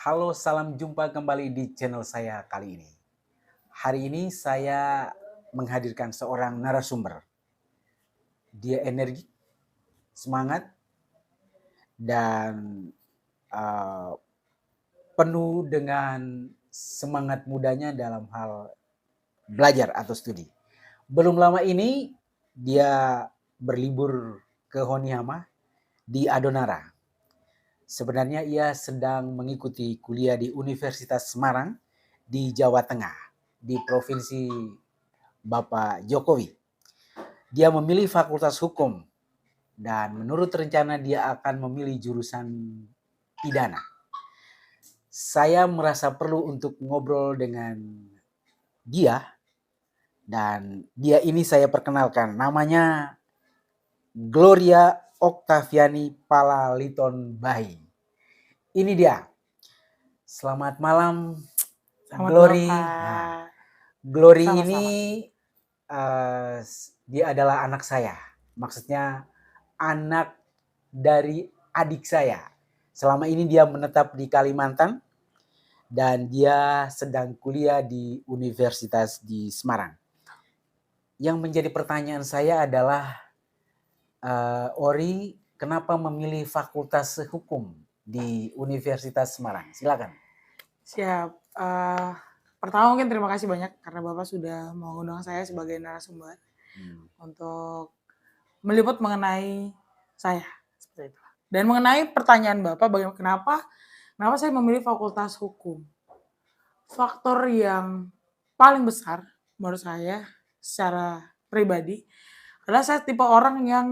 Halo, salam jumpa kembali di channel saya kali ini. Hari ini saya menghadirkan seorang narasumber. Dia energi, semangat, dan uh, penuh dengan semangat mudanya dalam hal belajar atau studi. Belum lama ini dia berlibur ke Honeyama di Adonara. Sebenarnya ia sedang mengikuti kuliah di Universitas Semarang di Jawa Tengah, di Provinsi Bapak Jokowi. Dia memilih Fakultas Hukum dan menurut rencana dia akan memilih jurusan pidana. Saya merasa perlu untuk ngobrol dengan dia dan dia ini saya perkenalkan. Namanya Gloria Oktaviani Palaliton Bahi. Ini dia. Selamat malam, Selamat malam, Glory. Pak. Glory Sama-sama. ini dia adalah anak saya. Maksudnya anak dari adik saya. Selama ini dia menetap di Kalimantan dan dia sedang kuliah di Universitas di Semarang. Yang menjadi pertanyaan saya adalah Ori kenapa memilih Fakultas Hukum di Universitas Semarang? Silakan. Siap. Pertama mungkin terima kasih banyak karena Bapak sudah mengundang saya sebagai narasumber untuk meliput mengenai saya seperti itu. Dan mengenai pertanyaan Bapak, bagaimana kenapa saya memilih Fakultas Hukum? Faktor yang paling besar menurut saya secara pribadi adalah saya tipe orang yang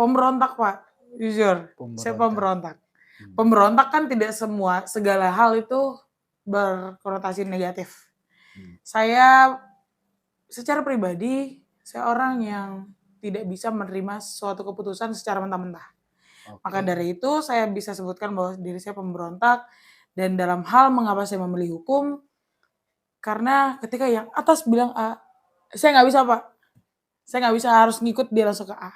pemberontak, Pak. Jujur, saya pemberontak. Pemberontak kan tidak segala hal itu berkonotasi negatif. Saya secara pribadi, saya orang yang tidak bisa menerima suatu keputusan secara mentah-mentah. Maka dari itu saya bisa sebutkan bahwa diri saya pemberontak dan dalam hal mengapa saya memilih hukum, karena ketika yang atas bilang A, saya nggak bisa, Pak. Saya nggak bisa harus ngikut dia langsung ke A.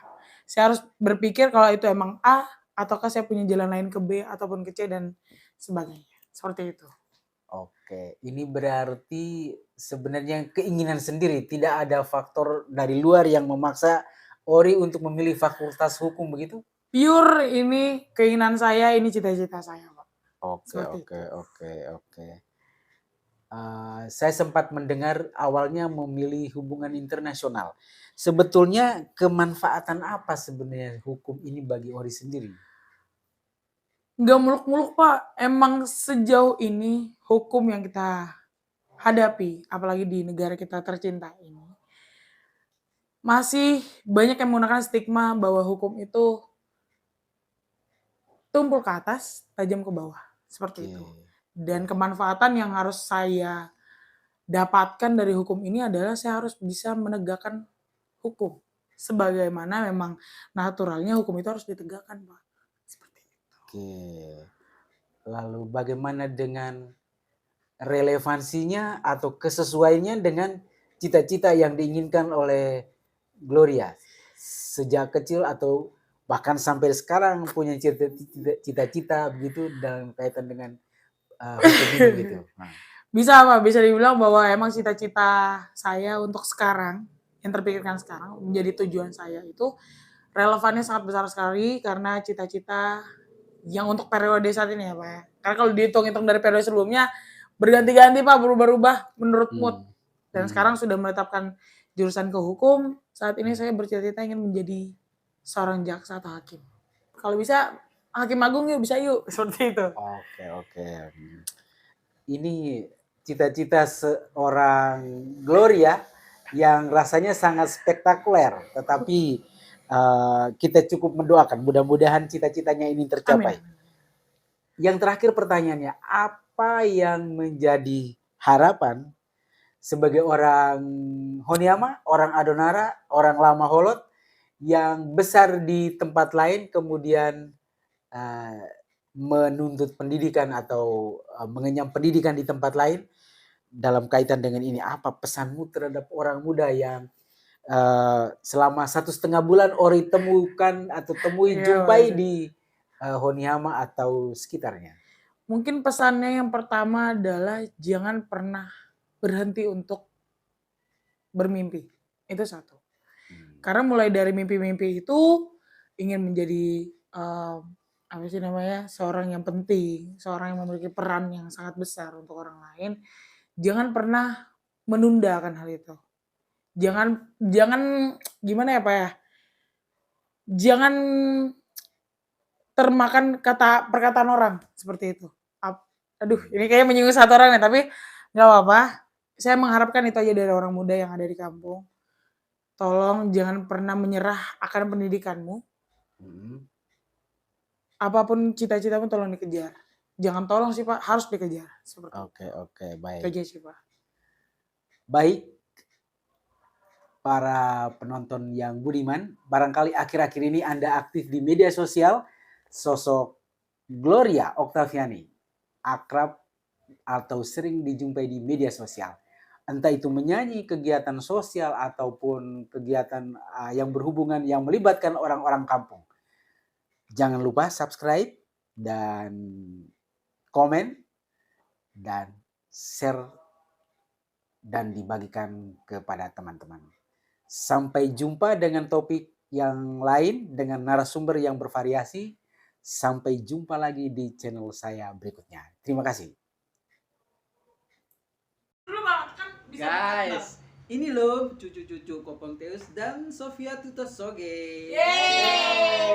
Saya harus berpikir kalau itu emang A, ataukah saya punya jalan lain ke B ataupun ke C dan sebagainya. Seperti itu. Oke, ini berarti sebenarnya keinginan sendiri, tidak ada faktor dari luar yang memaksa Ori untuk memilih Fakultas Hukum begitu? Pure ini keinginan saya, ini cita-cita saya, Pak. Oke. Saya sempat mendengar awalnya memilih hubungan internasional. Sebetulnya kemanfaatan apa sebenarnya hukum ini bagi Ori sendiri? Nggak muluk-muluk, Pak. Emang sejauh ini hukum yang kita hadapi, apalagi di negara kita tercinta ini, masih banyak yang menggunakan stigma bahwa hukum itu tumpul ke atas, tajam ke bawah. Seperti itu. Dan kemanfaatan yang harus saya dapatkan dari hukum ini adalah saya harus bisa menegakkan hukum. Sebagaimana memang naturalnya hukum itu harus ditegakkan, Pak. Seperti itu. Oke. Lalu bagaimana dengan relevansinya atau kesesuaiannya dengan cita-cita yang diinginkan oleh Gloria sejak kecil atau bahkan sampai sekarang punya cita-cita begitu dalam kaitan dengan hukum ini gitu. Bisa, Pak, bisa dibilang bahwa emang cita-cita saya untuk sekarang, yang terpikirkan sekarang menjadi tujuan saya itu relevannya sangat besar sekali karena cita-cita yang untuk periode saat ini ya, Pak ya. Karena kalau dihitung-hitung dari periode sebelumnya berganti-ganti, Pak, berubah-ubah menurut mood. Dan sekarang sudah menetapkan jurusan ke hukum, saat ini saya bercita-cita ingin menjadi seorang jaksa atau hakim. Kalau bisa hakim agung yuk, bisa yuk, seperti itu. Oke. Ini cita-cita seorang Gloria yang rasanya sangat spektakuler, tetapi kita cukup mendoakan mudah-mudahan cita-citanya ini tercapai. Amin. Yang terakhir pertanyaannya, apa yang menjadi harapan sebagai orang Honiama, orang Adonara, orang Lama Holot yang besar di tempat lain kemudian menuntut pendidikan atau mengenyam pendidikan di tempat lain dalam kaitan dengan ini, apa pesanmu terhadap orang muda yang selama 1,5 bulan Ori temukan atau jumpai di Honeyama atau sekitarnya? Mungkin pesannya yang pertama adalah jangan pernah berhenti untuk bermimpi. Itu satu. Karena mulai dari mimpi-mimpi itu ingin menjadi apa sih namanya, seorang yang penting, seorang yang memiliki peran yang sangat besar untuk orang lain, jangan pernah menunda akan hal itu. Jangan gimana ya Pak ya, jangan termakan perkataan orang seperti itu. Aduh, ini kayaknya menyinggung satu orang ya, tapi nggak apa-apa. Saya mengharapkan itu aja dari orang muda yang ada di kampung. Tolong jangan pernah menyerah akan pendidikanmu. Apapun cita-citamu tolong dikejar. Jangan tolong sih Pak, harus dikejar. Oke, baik. Itu aja sih Pak. Baik, para penonton yang budiman, barangkali akhir-akhir ini Anda aktif di media sosial, sosok Gloria Oktaviani akrab atau sering dijumpai di media sosial. Entah itu menyanyi, kegiatan sosial, ataupun kegiatan yang berhubungan yang melibatkan orang-orang kampung. Jangan lupa subscribe dan komen dan share dan dibagikan kepada teman-teman. Sampai jumpa dengan topik yang lain dengan narasumber yang bervariasi. Sampai jumpa lagi di channel saya berikutnya. Terima kasih. Guys, ini loh cucu-cucu Kopong Teus dan Sofia Tutosoge. Yeay!